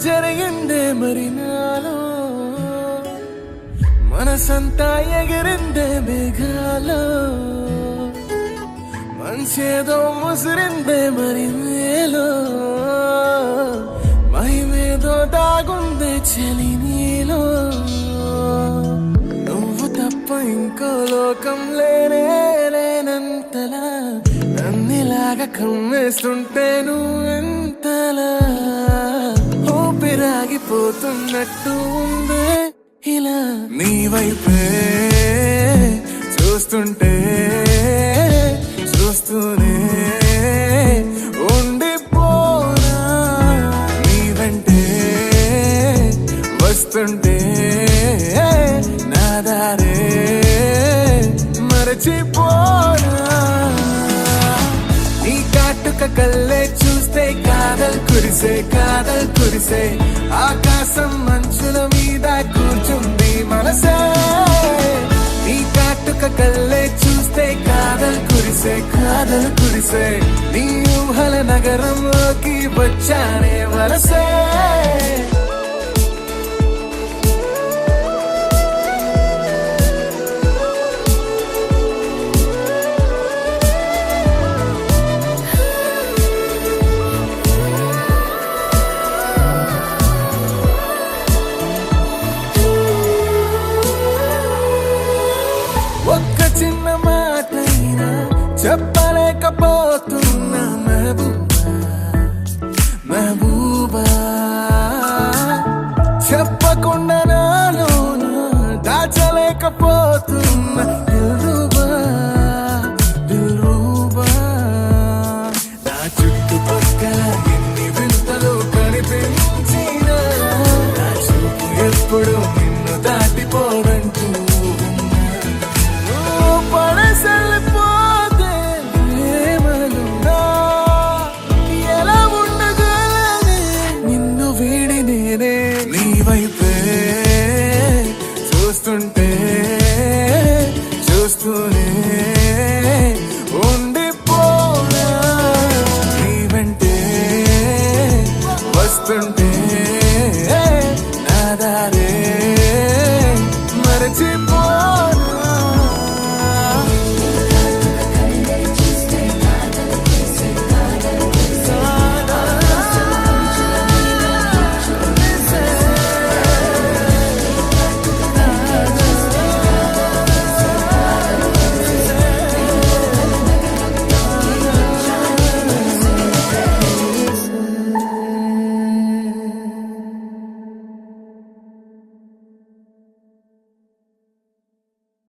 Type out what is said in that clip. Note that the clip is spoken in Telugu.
జరిగిందే మరి నాలో మనసంతా ఎగిరిందే మేఘాలో మంచేదో ముసిరిందే మరి మేలో మహిమేదో దాగుందే చలి నీలో నువ్వు తప్ప ఇంకో లోకం లేనంతలా నన్నిలాగా కమ్మేస్తుంటే నువ్వెంతలా ఊపిరాగిపోతున్నట్టు ఉందే ఇలా నీ వైపే చూస్తుంటే చూస్తూనే ఉండిపోనా నీ వెంటే వస్తుంటే నా దారే మరచిపోనా నీ కాటుక కళ్ళే చూస్తే కాదల్ కురిసే ఆకాశం మంచుల మీద కూర్చుంది మనసే నీ కాటుక కళ్ళే చూస్తే కాదల్ కురిసే నీ ఊహల నగరంలోకి వచ్చానే వలసే